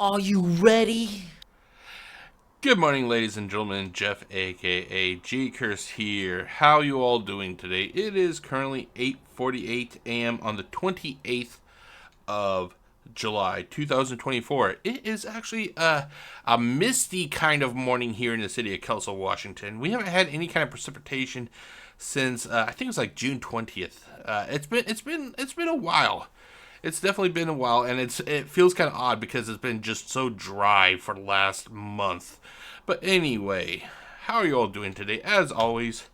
Are you ready? Good morning, ladies and gentlemen. Jeff, aka GCurse here. How you all doing today? It is currently 8:48 a.m. on the 28th of July, 2024. It is actually a misty kind of morning here in the city of Kelso, Washington. We haven't had any kind of precipitation since I think it was like June 20th. It's been a while. It's definitely been a while, and it feels kind of odd because it's been just so dry for the last month. But anyway, how are you all doing today? As always,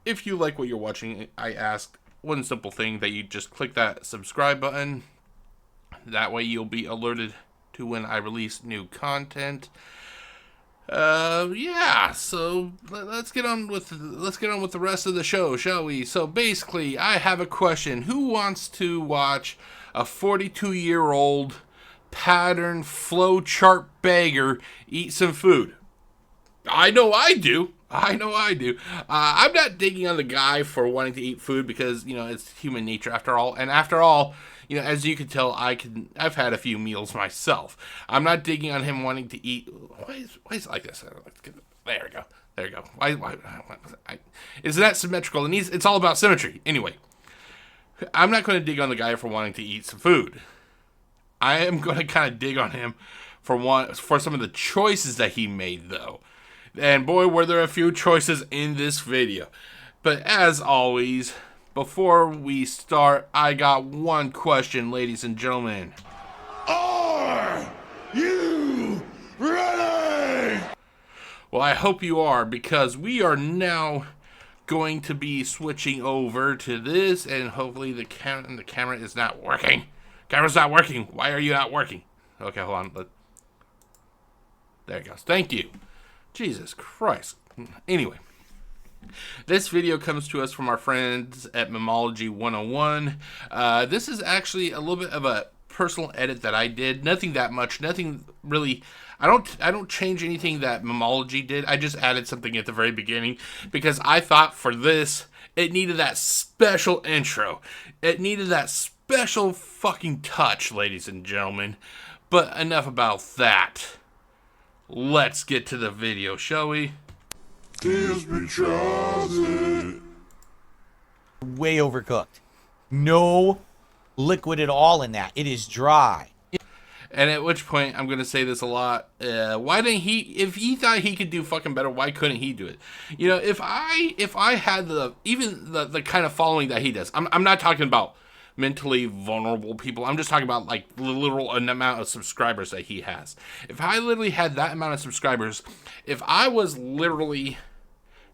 if you like what you're watching, I ask one simple thing, that you just click that subscribe button. That way you'll be alerted to when I release new content. Yeah, so let's get on with the rest of the show, shall we? So basically, I have a question. Who wants to watch a 42-year-old pattern flowchart beggar eat some food? I know I do. I'm not digging on the guy for wanting to eat food because, it's human nature after all. And after all, as you can tell, I've had a few meals myself. I'm not digging on him wanting to eat. Why is it like this? There we go. Isn't that symmetrical? It's all about symmetry. Anyway, I'm not going to dig on the guy for wanting to eat some food. I am going to kind of dig on him for some of the choices that he made, though. And boy, were there a few choices in this video. But as always, before we start, I got one question, ladies and gentlemen. Are you ready? Well, I hope you are, because we are now going to be switching over to this, and hopefully the camera is not working. Camera's not working. Why are you not working? Okay, hold on. There it goes. Thank you. Jesus Christ. Anyway, this video comes to us from our friends at Memology 101. This is actually a little bit of a personal edit that I did. Nothing that much. Nothing really. I don't change anything that Memology did. I just added something at the very beginning because I thought for this it needed that special intro. It needed that special fucking touch, ladies and gentlemen. But enough about that. Let's get to the video, shall we? Disney tries it. Way overcooked. No liquid at all in that. It is dry. And at which point, I'm going to say this a lot. Why didn't he, if he thought he could do fucking better, why couldn't he do it? If I had the kind of following that he does, I'm not talking about mentally vulnerable people. I'm just talking about like the literal amount of subscribers that he has. If I literally had that amount of subscribers, if I was literally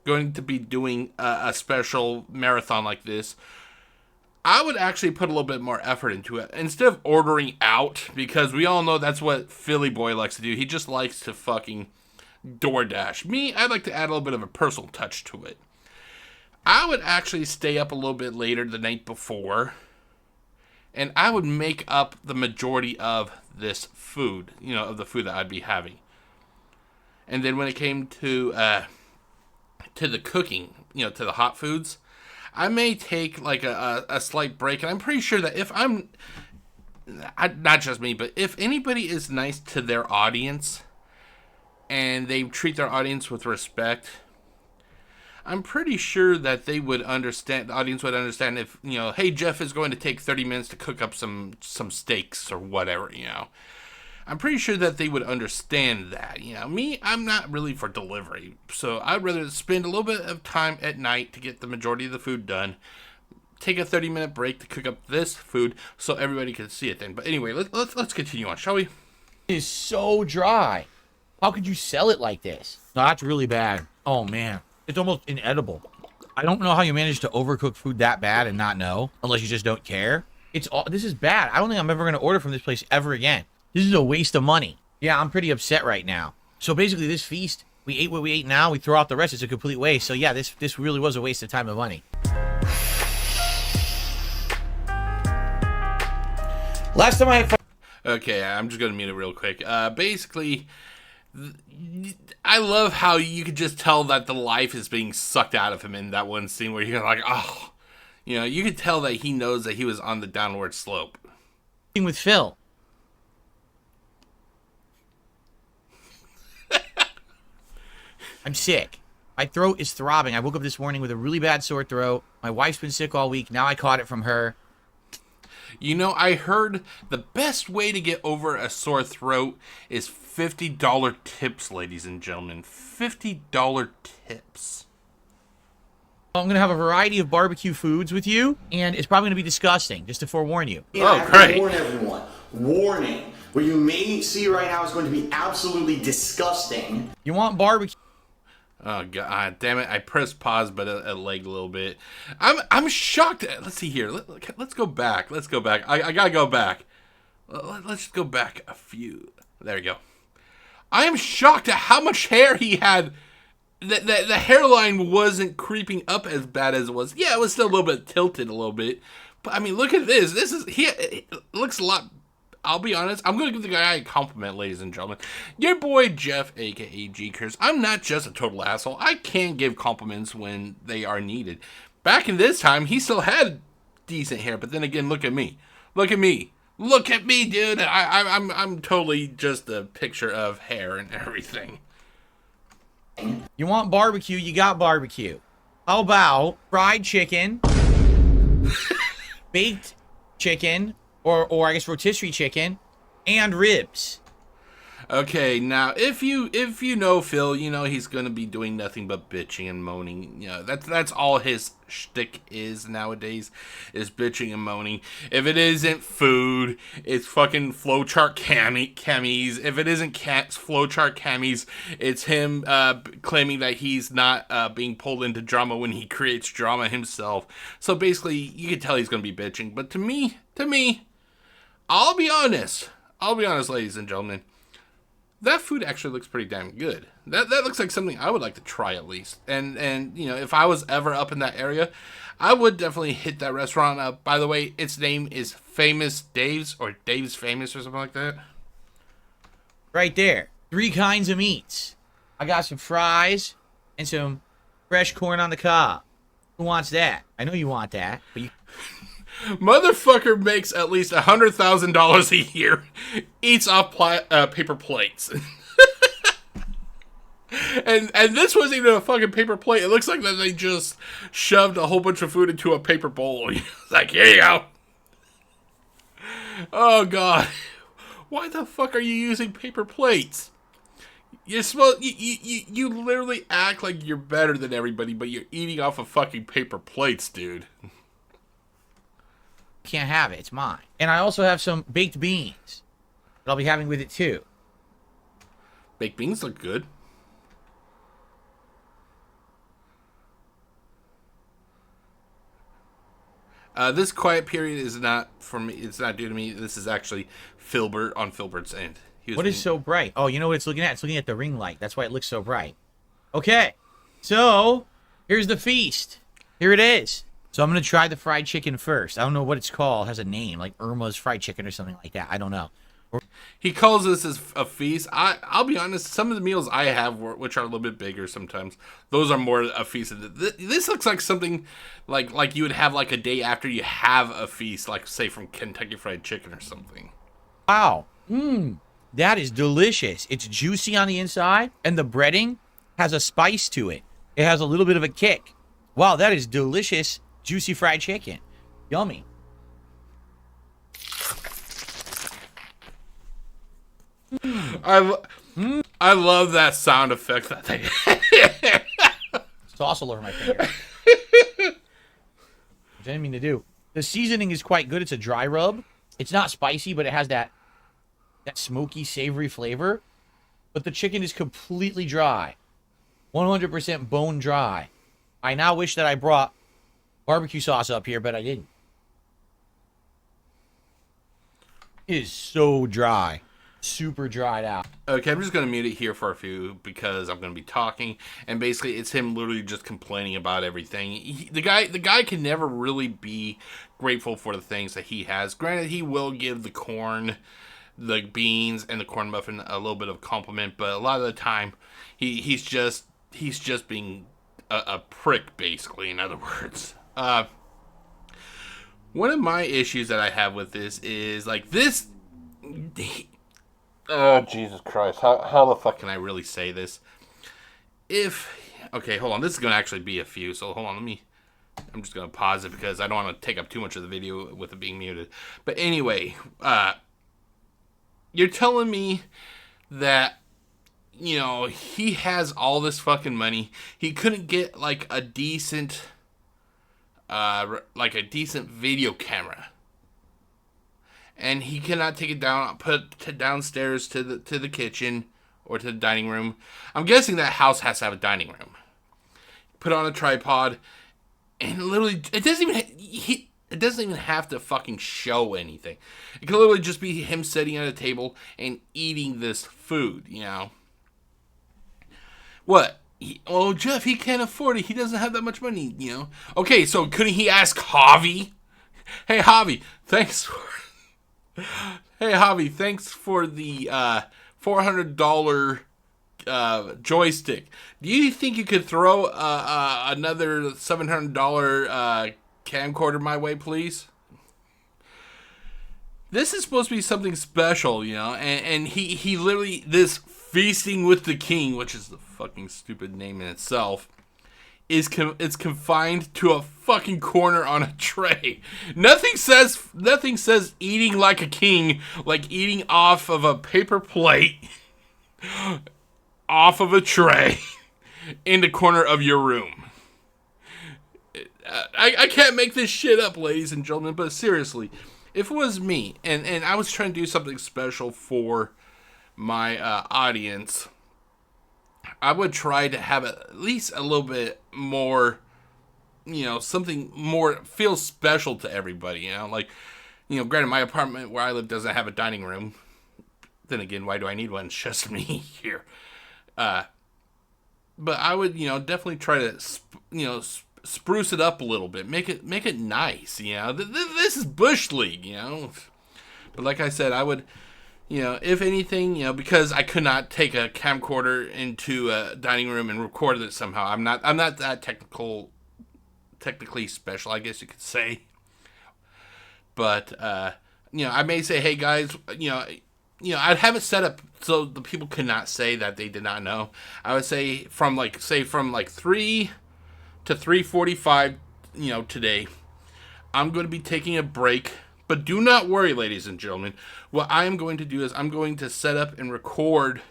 going to be doing a special marathon like this, I would actually put a little bit more effort into it instead of ordering out, because we all know that's what Philly boy likes to do. He just likes to fucking DoorDash. Me, I'd like to add a little bit of a personal touch to it. I would actually stay up a little bit later the night before, and I would make up the majority of this food, of the food that I'd be having. And then when it came to the cooking, to the hot foods, I may take like a slight break. And I'm pretty sure that if not just me, but if anybody is nice to their audience and they treat their audience with respect, I'm pretty sure that they would understand. The audience would understand if, hey, Jeff is going to take 30 minutes to cook up some steaks or whatever, I'm pretty sure that they would understand that. Me, I'm not really for delivery. So I'd rather spend a little bit of time at night to get the majority of the food done. Take a 30-minute break to cook up this food so everybody can see it then. But anyway, let's continue on, shall we? It is so dry. How could you sell it like this? No, that's really bad. Oh, man. It's almost inedible. I don't know how you manage to overcook food that bad and not know, unless you just don't care. This is bad. I don't think I'm ever going to order from this place ever again. This is a waste of money. Yeah, I'm pretty upset right now. So basically, this feast, we ate what we ate now, we throw out the rest. It's a complete waste. So yeah, this really was a waste of time and money. Last time I had... Okay, I'm just going to mute it real quick. Basically, I love how you could just tell that the life is being sucked out of him in that one scene where you're like, oh, you could tell that he knows that he was on the downward slope. With Phil. I'm sick. My throat is throbbing. I woke up this morning with a really bad sore throat. My wife's been sick all week. Now I caught it from her. You know, I heard the best way to get over a sore throat is $50 tips, ladies and gentlemen. $50 tips. I'm going to have a variety of barbecue foods with you, and it's probably going to be disgusting, just to forewarn you. And I have to great. warn everyone. Warning. What you may see right now is going to be absolutely disgusting. You want barbecue? Oh god damn it! I pressed pause, but it lagged a little bit. I'm shocked. Let's see here. Let's go back. Let's go back. I gotta go back. Let's just go back a few. There we go. I am shocked at how much hair he had. The hairline wasn't creeping up as bad as it was. Yeah, it was still a little bit tilted a little bit. But I mean, look at this. It looks a lot. I'll be honest, I'm going to give the guy a compliment, ladies and gentlemen. Your boy Jeff, aka GCurse, I'm not just a total asshole. I can give compliments when they are needed. Back in this time, he still had decent hair, but then again, look at me. Look at me. Look at me, dude. I'm totally just a picture of hair and everything. You want barbecue? You got barbecue. How about fried chicken, baked chicken, or I guess rotisserie chicken, and ribs? Okay, now if you know Phil, you know he's gonna be doing nothing but bitching and moaning. You know that's all his shtick is nowadays, is bitching and moaning. If it isn't food, it's fucking Flowchart camis. If it isn't Flowchart camis, it's him claiming that he's not being pulled into drama when he creates drama himself. So basically, you can tell he's gonna be bitching. But to me, I'll be honest, ladies and gentlemen. That food actually looks pretty damn good. That looks like something I would like to try at least. And you know, if I was ever up in that area, I would definitely hit that restaurant up. By the way, its name is Famous Dave's, or Dave's Famous, or something like that. Right there. 3 kinds of meats. I got some fries and some fresh corn on the cob. Who wants that? I know you want that, but you... Motherfucker makes at least $100,000 a year, eats off paper plates. and this wasn't even a fucking paper plate. It looks like that they just shoved a whole bunch of food into a paper bowl. It's like, here you go. Oh god, why the fuck are you using paper plates? You're supposed you literally act like you're better than everybody, but you're eating off of fucking paper plates, dude. Can't have it. It's mine. And I also have some baked beans that I'll be having with it too. Baked beans look good. This quiet period is not for me. It's not due to me. This is actually Filbert on Filbert's end. What is so bright? Oh, you know what it's looking at? It's looking at the ring light. That's why it looks so bright. Okay. So, here's the feast. Here it is. So I'm going to try the fried chicken first. I don't know what it's called. It has a name, like Irma's Fried Chicken or something like that. I don't know. He calls this as a feast. I'll be honest, some of the meals I have, which are a little bit bigger sometimes, those are more a feast. This looks like something like you would have like a day after you have a feast, like say from Kentucky Fried Chicken or something. Wow. That is delicious. It's juicy on the inside, and the breading has a spice to it. It has a little bit of a kick. Wow, that is delicious. Juicy fried chicken. Yummy. I love that sound effect that they Sauce all over my finger. Which I didn't mean to do. The seasoning is quite good. It's a dry rub. It's not spicy, but it has that smoky, savory flavor. But the chicken is completely dry. 100% bone dry. I now wish that I brought barbecue sauce up here, but I didn't. It is so dry. Super dried out. Okay, I'm just going to mute it here for a few because I'm going to be talking. And basically, it's him literally just complaining about everything. The guy can never really be grateful for the things that he has. Granted, he will give the corn, the beans, and the corn muffin a little bit of compliment. But a lot of the time, he's just being a prick, basically, in other words. One of my issues that I have with this is, like, this... Oh, Jesus Christ. How the fuck can I really say this? okay, hold on. This is going to actually be a few, so hold on. I'm just going to pause it because I don't want to take up too much of the video with it being muted. But anyway, you're telling me that, you know, he has all this fucking money. He couldn't get like a decent video camera. And he cannot take it down, put it downstairs to the kitchen or to the dining room. I'm guessing that house has to have a dining room. Put it on a tripod, and literally, it doesn't even have to fucking show anything. It can literally just be him sitting at a table and eating this food, you know. What? Oh, Jeff, he can't afford it. He doesn't have that much money, you know. Okay, so couldn't he ask Javi? Hey, Javi, thanks for... Hey, Javi, thanks for the $400 joystick. Do you think you could throw another $700 camcorder my way, please? This is supposed to be something special, you know, and he literally, this Feasting with the King, which is the fucking stupid name in itself, it's confined to a fucking corner on a tray. Nothing says eating like a king, like eating off of a paper plate, off of a tray, in the corner of your room. I can't make this shit up, ladies and gentlemen, but seriously, if it was me, and I was trying to do something special for my audience, I would try to have at least a little bit more, you know, something more feels special to everybody, you know, like, you know, granted, my apartment where I live doesn't have a dining room. Then again, why do I need one? It's just me here. But I would, you know, definitely try to, spruce it up a little bit, make it nice, you know. This is Bush League, you know. But like I said, I would, you know, if anything, you know, because I could not take a camcorder into a dining room and record it somehow. I'm not that technically special, I guess you could say. But you know, I may say, hey guys, you know, I'd have it set up so the people could not say that they did not know. I would say from 3 to 3:45, you know, today, I'm going to be taking a break. But do not worry, ladies and gentlemen. What I am going to do is I'm going to set up and record,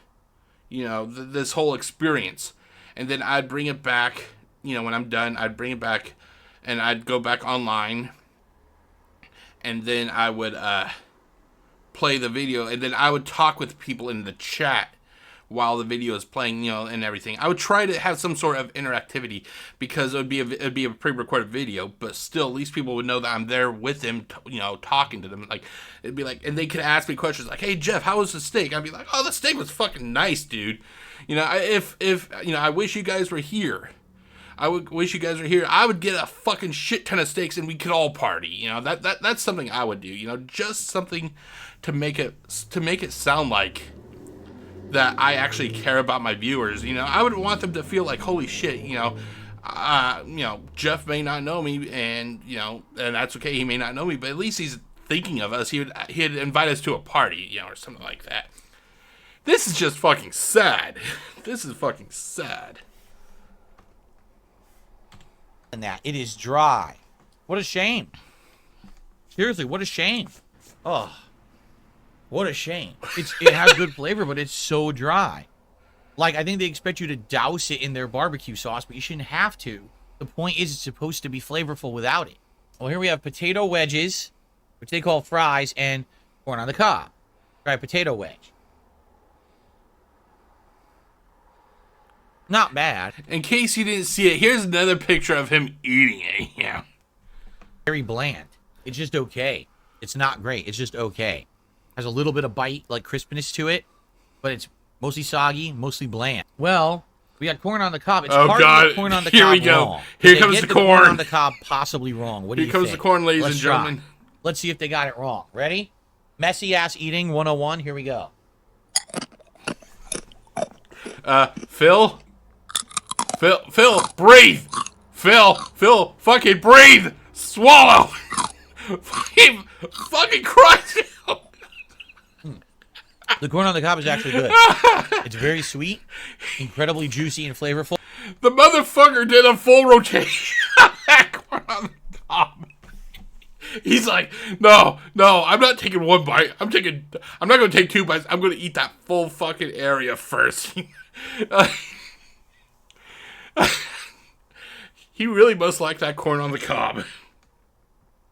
you know, this whole experience. And then I'd bring it back, you know, when I'm done, I'd bring it back and I'd go back online. And then I would play the video. And then I would talk with people in the chat while the video is playing, you know, and everything. I would try to have some sort of interactivity because it'd be a pre-recorded video, but still, at least people would know that I'm there with them, you know, talking to them. Like, it'd be like, and they could ask me questions like, "Hey Jeff, how was the steak?" I'd be like, "Oh, the steak was fucking nice, dude." You know, if you know, I wish you guys were here. I would wish you guys were here. I would get a fucking shit ton of steaks and we could all party. You know, that's something I would do. You know, just something to make it sound like that I actually care about my viewers. You know, I would want them to feel like, holy shit, you know, Jeff may not know me, and you know, and that's okay. He may not know me, but at least he's thinking of us. He'd invite us to a party, you know, or something like that. This is just fucking sad. This is fucking sad. And that it is dry. What a shame. Seriously, what a shame. Oh. What a shame. It has good flavor, but it's so dry. Like, I think they expect you to douse it in their barbecue sauce, but you shouldn't have to. The point is it's supposed to be flavorful without it. Well, here we have potato wedges, which they call fries, and corn on the cob. Try potato wedge. Not bad. In case you didn't see it, here's another picture of him eating it. Yeah. Very bland. It's just okay. It's not great. It's just okay. Has a little bit of bite, like crispness to it, but it's mostly soggy, mostly bland. Well, we got corn on the cob. It's hard to get corn on the cob. Here we go. Wrong. Here comes the corn on the cob, possibly wrong. What do you think? Here comes the corn, ladies and gentlemen. Let's see if they got it wrong. Ready? Messy ass eating 101. Here we go. Phil, breathe. Phil, fucking breathe. Swallow. fucking Christ. The corn on the cob is actually good. It's very sweet, incredibly juicy and flavorful. The motherfucker did a full rotation of that corn on the cob. He's like, no, I'm not taking one bite. I'm not going to take 2 bites. I'm going to eat that full fucking area first. He really must like that corn on the cob.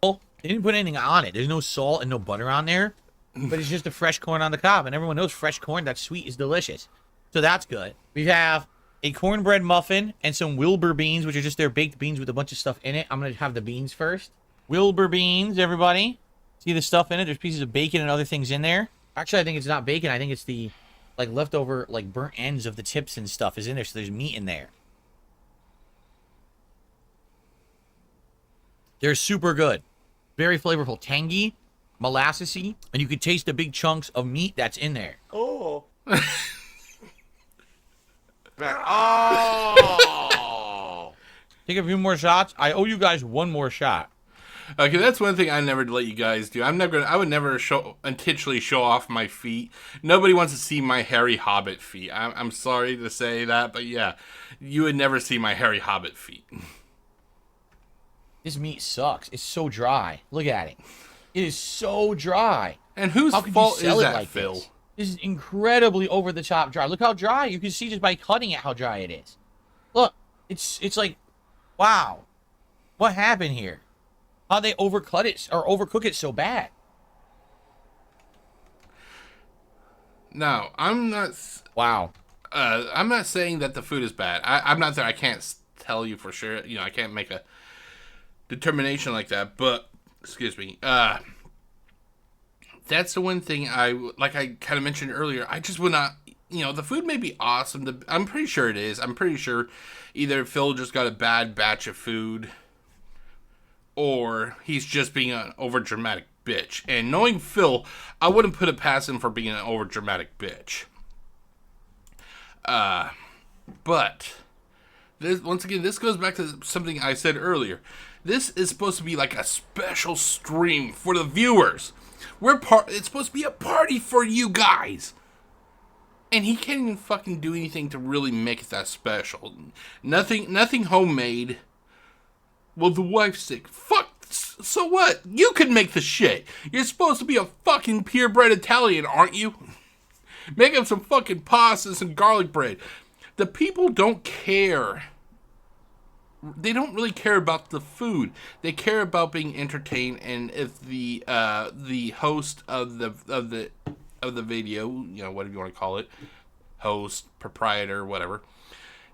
They didn't put anything on it. There's no salt and no butter on there. But it's just a fresh corn on the cob. And everyone knows fresh corn that's sweet is delicious. So that's good. We have a cornbread muffin and some Wilbur beans, which are just their baked beans with a bunch of stuff in it. I'm going to have the beans first. Wilbur beans, everybody. See the stuff in it? There's pieces of bacon and other things in there. Actually, I think it's not bacon. I think it's the like leftover like burnt ends of the tips and stuff is in there. So there's meat in there. They're super good. Very flavorful. Tangy, molassesy, and you can taste the big chunks of meat that's in there. Oh. Oh! Take a few more shots. I owe you guys one more shot. Okay, that's one thing I never let you guys do. I would never intentionally show off my feet. Nobody wants to see my hairy hobbit feet. I'm sorry to say that, but yeah, you would never see my hairy hobbit feet. This meat sucks. It's so dry. Look at it. It is so dry. And whose fault is that, Phil? This is incredibly over the top dry. Look how dry. You can see just by cutting it how dry it is. Look, it's like, wow. What happened here? How'd they overcut it or overcook it so bad? No, I'm not. Wow. I'm not saying that the food is bad. I'm not there. I can't tell you for sure. You know, I can't make a determination like that. But excuse me. That's the one thing like I kind of mentioned earlier. I just would not. You know, the food may be awesome. I'm pretty sure it is. I'm pretty sure either Phil just got a bad batch of food, or he's just being an overdramatic bitch. And knowing Phil, I wouldn't put it past him for being an overdramatic bitch. But once again, this goes back to something I said earlier. This is supposed to be like a special stream for the viewers. It's supposed to be a party for you guys. And he can't even fucking do anything to really make it that special. Nothing homemade. Well, the wife's sick. Fuck, so what? You can make the shit. You're supposed to be a fucking purebred Italian, aren't you? Make up some fucking pasta and some garlic bread. The people don't care. They don't really care about the food. They care about being entertained, and if the host of the video, you know, whatever you want to call it, host, proprietor, whatever,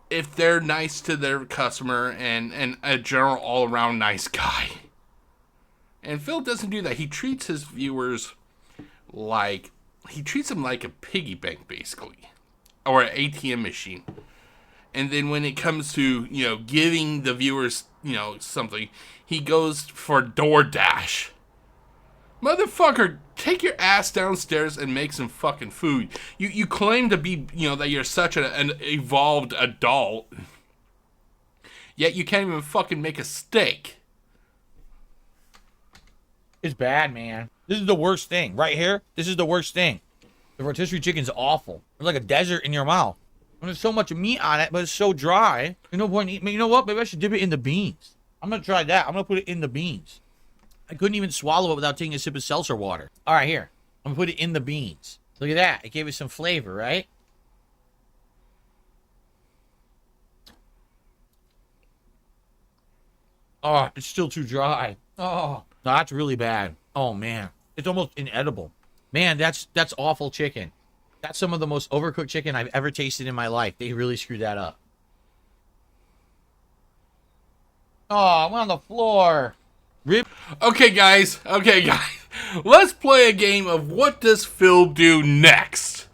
if they're nice to their customer and a general all-around nice guy. And Phil doesn't do that. He treats his viewers like, he treats them like a piggy bank, basically, or an ATM machine. And then when it comes to, you know, giving the viewers, you know, something, he goes for DoorDash. Motherfucker, take your ass downstairs and make some fucking food. You claim to be, you know, that you're such an evolved adult, yet you can't even fucking make a steak. It's bad, man. This is the worst thing. Right here, this is the worst thing. The rotisserie chicken's awful. It's like a desert in your mouth. And there's so much meat on it, but it's so dry. There's no point in eating. You know what? Maybe I should dip it in the beans. I'm going to try that. I'm going to put it in the beans. I couldn't even swallow it without taking a sip of seltzer water. All right, here. I'm going to put it in the beans. Look at that. It gave it some flavor, right? Oh, it's still too dry. Oh, no, that's really bad. Oh, man. It's almost inedible. Man, that's awful chicken. That's some of the most overcooked chicken I've ever tasted in my life. They really screwed that up. Oh, it went on the floor. Rip. Okay, guys. Let's play a game of what does Phil do next?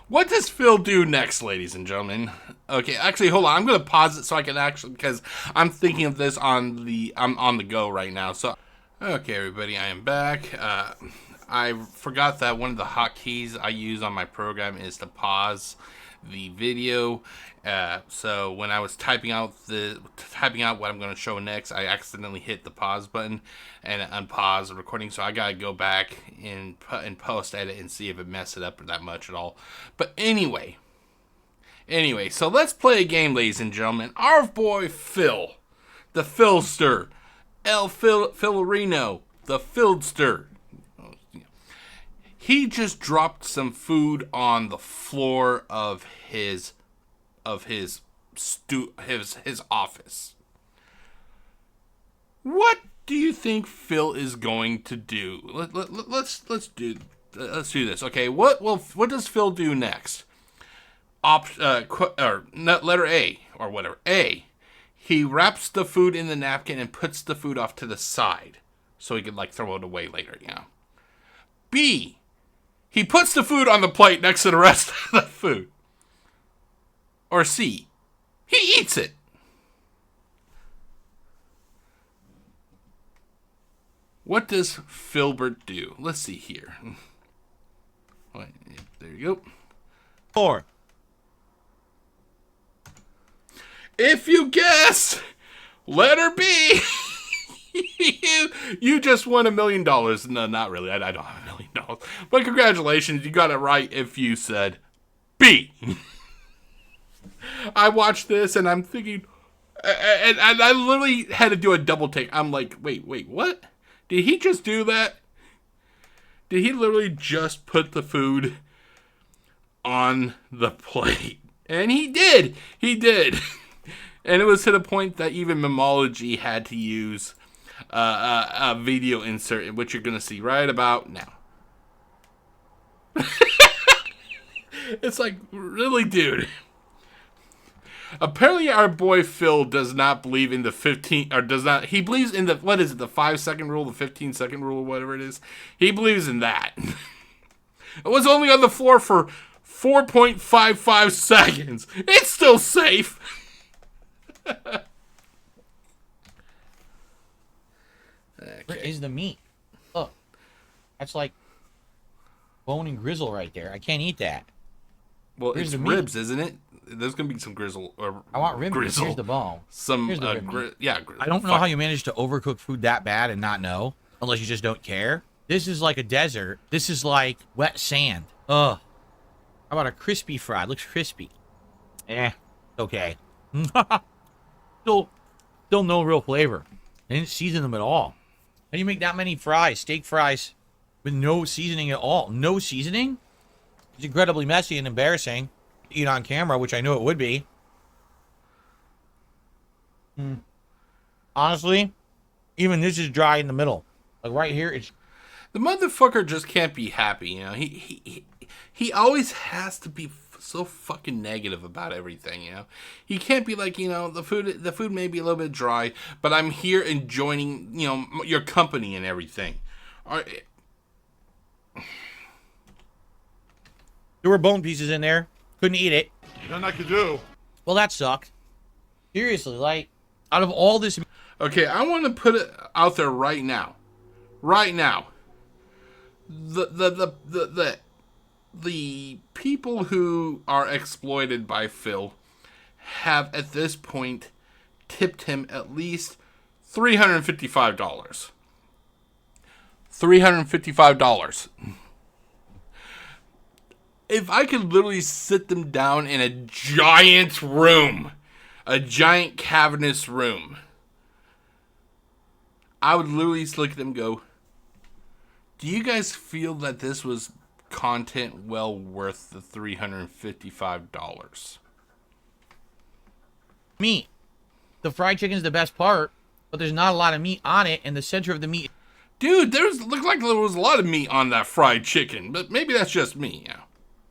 What does Phil do next, ladies and gentlemen? Okay, actually, hold on. I'm going to pause it so I can actually, because I'm thinking of this I'm on the go right now. So, okay, everybody, I am back. I forgot that one of the hotkeys I use on my program is to pause the video. So when I was typing out what I'm going to show next, I accidentally hit the pause button and unpause the recording. So I got to go back and post edit and see if it messed it up that much at all. But anyway, so let's play a game, ladies and gentlemen. Our boy Phil, the Philster, Filarino, the Fieldster. He just dropped some food on the floor of his office. What do you think Phil is going to do? Let's do this. Okay, what does Phil do next? Letter A or whatever. A. He wraps the food in the napkin and puts the food off to the side so he can like throw it away later, you know. B. He puts the food on the plate next to the rest of the food. Or C. He eats it. What does Filbert do? Let's see here. There you go. 4. If you guess letter B, you just won $1 million. No, not really. I don't have $1 million. But congratulations, you got it right if you said B. I watched this and I'm thinking, and I literally had to do a double take. I'm like, wait, what? Did he just do that? Did he literally just put the food on the plate? And he did. And it was to the point that even Memology had to use a video insert, which you're going to see right about now. It's like, really, dude? Apparently our boy Phil does not believe in the 15, or does not, he believes in the, what is it, the 5-second rule, the 15-second rule, whatever it is. He believes in that. It was only on the floor for 4.55 seconds. It's still safe. Where is the meat? Look, that's like bone and grizzle right there. I can't eat that. Well, Where's it's the meat? ribs, isn't it? There's gonna be some grizzle. Or I want ribs. grizzle. Here's the bone. Some Here's the rib meat. I don't know how you manage to overcook food that bad and not know, unless you just don't care. This is like a desert. This is like wet sand. Ugh. How about a crispy fry? It looks crispy. Okay. Still no real flavor. I didn't season them at all. How do you make that many fries, steak fries, with no seasoning at all? No seasoning? It's incredibly messy and embarrassing to eat on camera, which I knew it would be. Honestly, even this is dry in the middle. Like right here, it's... The motherfucker just can't be happy, you know. He always has to be so fucking negative about everything, you know. He can't be like, you know, the food may be a little bit dry, but I'm here enjoying, you know, your company and everything. There were bone pieces in there. Couldn't eat it. Nothing I could do. Well, that sucked. Seriously, like, out of all this... Okay, I want to put it out there right now. Right now. The people who are exploited by Phil have at this point tipped him at least $355. $355. If I could literally sit them down in a giant room, a giant cavernous room, I would literally look at them and go, do you guys feel that this was content well worth the $355? Meat. The fried chicken is the best part, but there's not a lot of meat on it, and the center of the meat... Dude, looked like there was a lot of meat on that fried chicken, but maybe that's just me, yeah.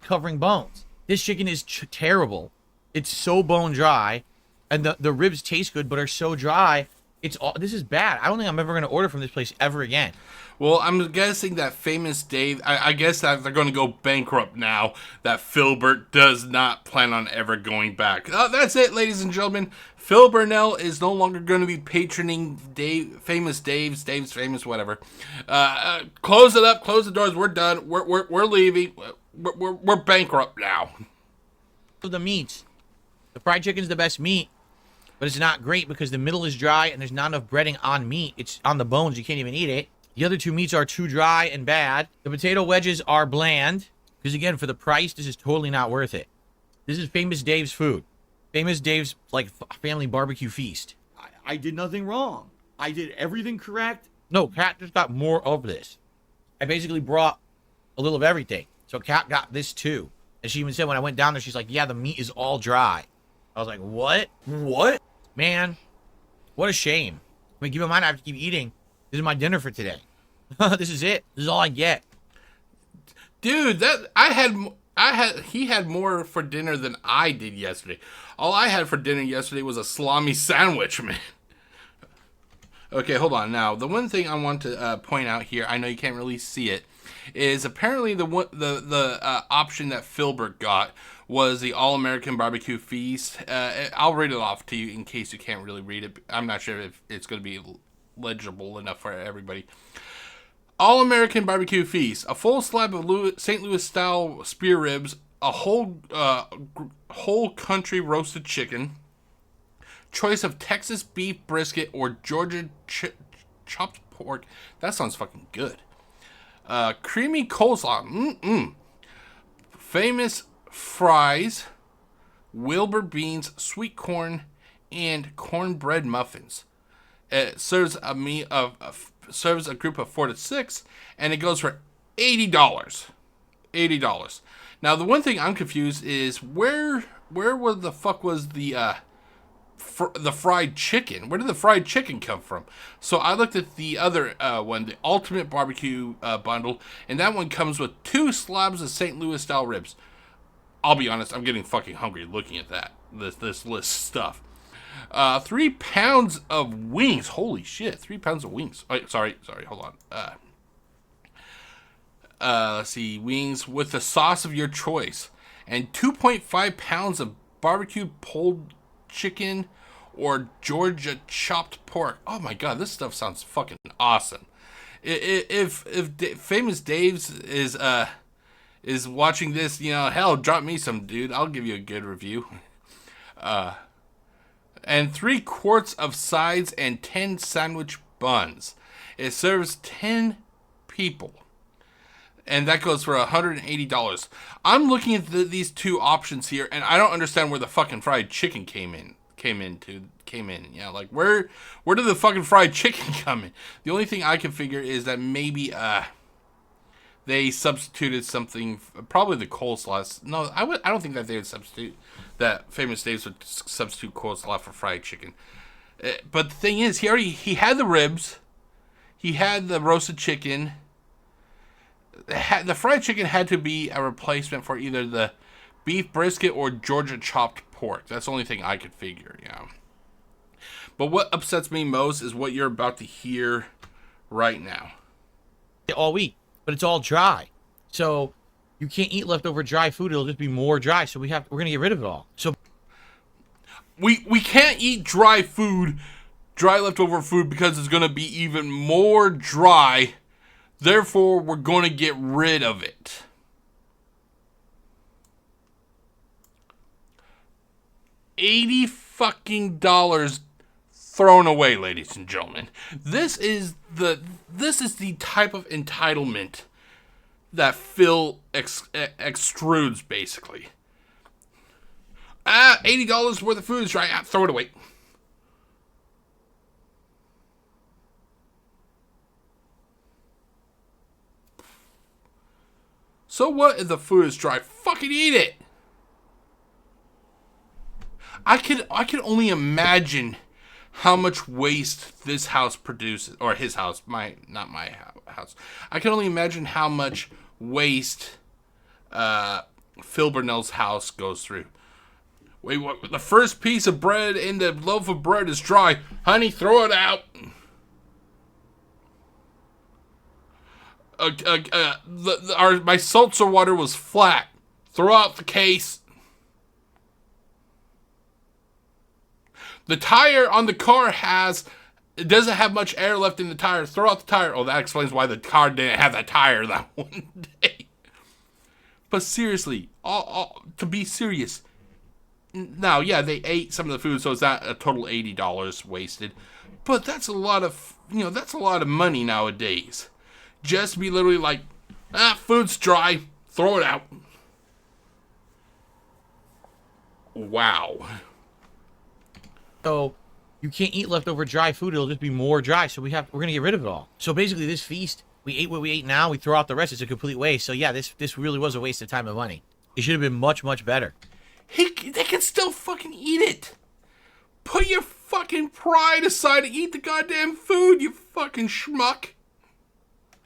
Covering bones. This chicken is terrible. It's so bone dry, and the ribs taste good, but are so dry It's all. This is bad. I don't think I'm ever going to order from this place ever again. Well, I'm guessing that Famous Dave, I guess that they're going to go bankrupt now, that Filbert does not plan on ever going back. That's it, ladies and gentlemen. Phil Burnell is no longer going to be patroning Famous Dave's Famous, whatever. Close it up, close the doors, we're done, we're leaving, we're bankrupt now. The meats. The fried chicken's the best meat, but it's not great because the middle is dry and there's not enough breading on meat. It's on the bones, you can't even eat it. The other two meats are too dry and bad. The potato wedges are bland. Because again, for the price, this is totally not worth it. This is Famous Dave's food. Famous Dave's, like, family barbecue feast. I did nothing wrong. I did everything correct. No, Kat just got more of this. I basically brought a little of everything. So Kat got this too. And she even said when I went down there, she's like, yeah, the meat is all dry. I was like, what? What? Man, what a shame. I mean, keep in mind, I have to keep eating. This is my dinner for today. This is it. This is all I get. Dude, he had more for dinner than I did yesterday. All I had for dinner yesterday was a salami sandwich, man. Okay, hold on. Now, the one thing I want to point out here, I know you can't really see it, is apparently the option that Filbert got was the All-American Barbecue Feast. I'll read it off to you in case you can't really read it. I'm not sure if it's going to be legible enough for everybody. All-American Barbecue Feast. A full slab of St. Louis-style spear ribs, a whole country roasted chicken, choice of Texas beef brisket or Georgia chopped pork. That sounds fucking good. Creamy coleslaw. Famous fries, Wilbur beans, sweet corn, and cornbread muffins. It serves serves a group of 4 to 6, and it goes for $80. $80. Now, the one thing I'm confused is where the fuck was the fried chicken? Where did the fried chicken come from? So I looked at the other one, the Ultimate Barbecue bundle, and that one comes with 2 slabs of St. Louis style ribs. I'll be honest, I'm getting fucking hungry looking at that. This list of stuff. 3 pounds of wings. Holy shit, 3 pounds of wings. Oh, sorry, hold on. Let's see, wings with the sauce of your choice. And 2.5 pounds of barbecue pulled chicken or Georgia chopped pork. Oh my god, this stuff sounds fucking awesome. If Famous Dave's is watching this, you know, hell, drop me some, dude. I'll give you a good review. And 3 quarts of sides and 10 sandwich buns. It serves 10 people. And that goes for $180. I'm looking at these 2 options here, and I don't understand where the fucking fried chicken came in. Yeah, like where did the fucking fried chicken come in? The only thing I can figure is that maybe they substituted something, probably the coleslaw. No, I don't think that they would substitute, that Famous Dave's would substitute coleslaw for fried chicken. But the thing is, he had the ribs, he had the roasted chicken. The fried chicken had to be a replacement for either the beef brisket or Georgia chopped pork. That's the only thing I could figure, yeah. But what upsets me most is what you're about to hear right now. All week, but it's all dry. So you can't eat leftover dry food. It'll just be more dry. So we're going to get rid of it all. So we can't eat dry leftover food because it's going to be even more dry. Therefore, we're going to get rid of it. $80 fucking thrown away, ladies and gentlemen. This is the type of entitlement that Phil extrudes, basically. $80 worth of food is right. Throw it away. So what if the food is dry? Fucking eat it. I could only imagine how much waste this house produces, or his house, not my house. I can only imagine how much waste Phil Burnell's house goes through. Wait, what? The first piece of bread in the loaf of bread is dry. Honey, throw it out. My seltzer water was flat. Throw out the case. The tire on the car it doesn't have much air left in the tire. Throw out the tire. Oh, that explains why the car didn't have that tire that one day. But seriously, to be serious. Now, yeah, they ate some of the food, so it's not a total $80 wasted. But that's a lot of, that's a lot of money nowadays. Just to be literally like, food's dry. Throw it out. Wow. So you can't eat leftover dry food. It'll just be more dry. So we're going to get rid of it all. So basically this feast, we ate what we ate now. We throw out the rest. It's a complete waste. So yeah, this really was a waste of time and money. It should have been much, much better. They can still fucking eat it. Put your fucking pride aside to eat the goddamn food, you fucking schmuck.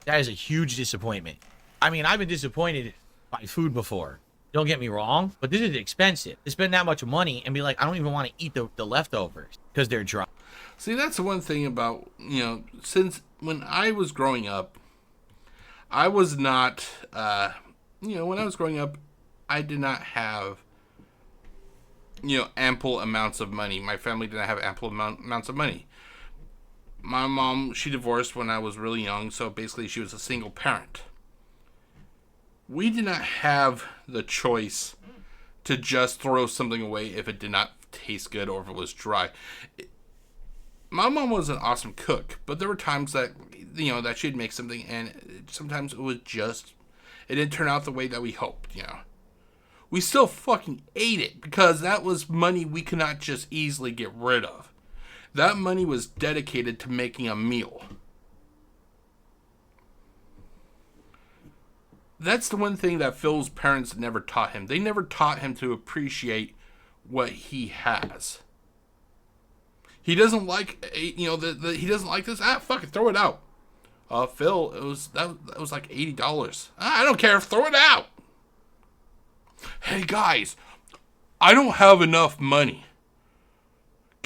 That is a huge disappointment. I mean, I've been disappointed by food before. Don't get me wrong, but this is expensive. To spend that much money and be like, I don't even want to eat the leftovers because they're dry. See, that's the one thing about, since when I was growing up, I was not, when I was growing up, I did not have, ample amounts of money. My family didn't have ample amounts of money. My mom, she divorced when I was really young, so basically she was a single parent. We did not have the choice to just throw something away if it did not taste good or if it was dry. My mom was an awesome cook, but there were times that, that she'd make something and sometimes it didn't turn out the way that we hoped, We still fucking ate it because that was money we could not just easily get rid of. That money was dedicated to making a meal. That's the one thing that Phil's parents never taught him. They never taught him to appreciate what he has. He doesn't like, he doesn't like this. Fuck it, throw it out. Phil, that was like $80. I don't care, throw it out. Hey guys, I don't have enough money.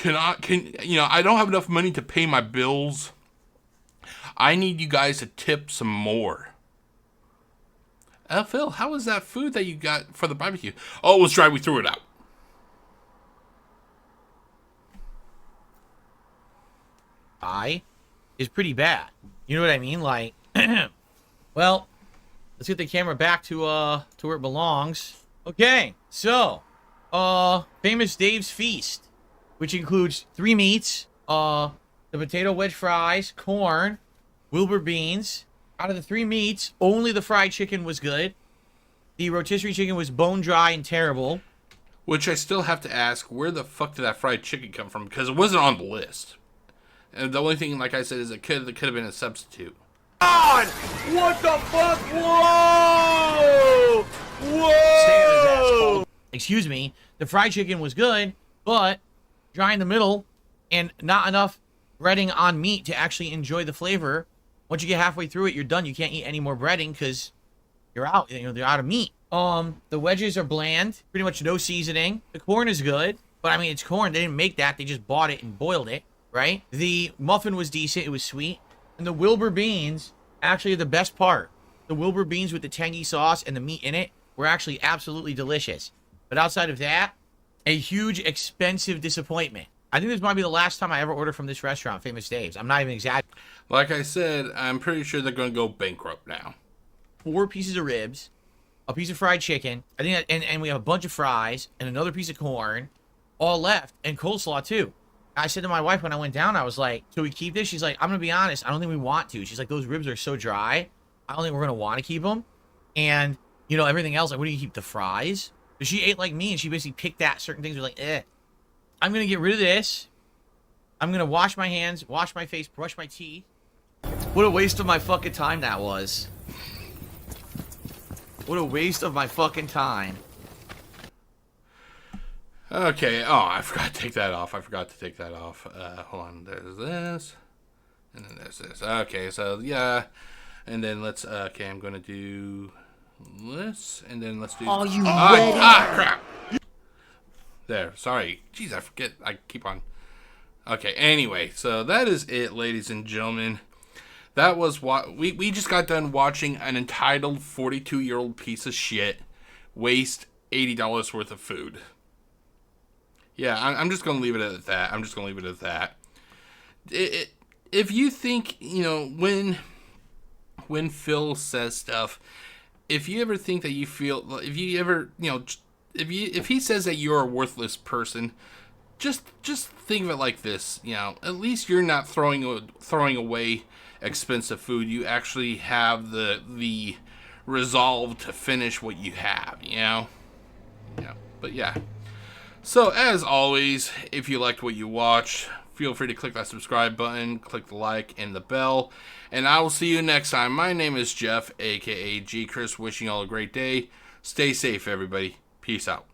I don't have enough money to pay my bills. I need you guys to tip some more. Phil, how was that food that you got for the barbecue? Oh, it was dry. We threw it out. Is pretty bad. You know what I mean? Like, well, let's get the camera back to where it belongs. Okay, so, Famous Dave's Feast, which includes 3 meats, the potato wedge fries, corn, Wilbur beans. Out of the 3 meats, only the fried chicken was good. The rotisserie chicken was bone dry and terrible. Which I still have to ask, where the fuck did that fried chicken come from? Because it wasn't on the list. And the only thing, like I said, is it could have been a substitute. God! What the fuck? Whoa! Whoa! Excuse me. The fried chicken was good, but dry in the middle and not enough breading on meat to actually enjoy the flavor. Once you get halfway through it, you're done. You can't eat any more breading because you're out. They're out of meat. The wedges are bland. Pretty much no seasoning. The corn is good, but I mean, it's corn. They didn't make that. They just bought it and boiled it, right? The muffin was decent. It was sweet. And the Wilbur beans actually are the best part. The Wilbur beans with the tangy sauce and the meat in it were actually absolutely delicious. But outside of that, a huge, expensive disappointment. I think this might be the last time I ever order from this restaurant, Famous Dave's. I'm not even exaggerating. Like I said, I'm pretty sure they're going to go bankrupt now. 4 pieces of ribs, a piece of fried chicken, I think, and we have a bunch of fries, and another piece of corn, all left, and coleslaw too. I said to my wife when I went down, I was like, so we keep this? She's like, I'm going to be honest, I don't think we want to. She's like, those ribs are so dry, I don't think we're going to want to keep them. And, everything else, like, what do you keep, the fries? So she ate like me, and she basically picked at certain things. We're like, I'm going to get rid of this. I'm going to wash my hands, wash my face, brush my teeth. What a waste of my fucking time that was. What a waste of my fucking time. Okay. Oh, I forgot to take that off. Hold on. There's this. And then there's this. Okay, so, yeah. And then let's... Okay, I'm going to do this. And then let's do... Are you ready? Crap. There. Sorry. Jeez, I forget. I keep on. Okay, anyway. So that is it, ladies and gentlemen. That was what we just got done watching an entitled 42-year-old piece of shit waste $80 worth of food. Yeah, I'm just going to leave it at that. I'm just going to leave it at that. If you think, you know, when Phil says stuff, if you ever think that you feel, if you ever, you know, if he says that you're a worthless person, just think of it like this, you know, at least you're not throwing away expensive food. You actually have the resolve to finish what you have, you know? Yeah, but yeah. So, as always, if you liked what you watched, feel free to click that subscribe button, click the like and the bell, and I will see you next time. My name is Jeff, aka GCurse, wishing you all a great day. Stay safe, everybody. Peace out.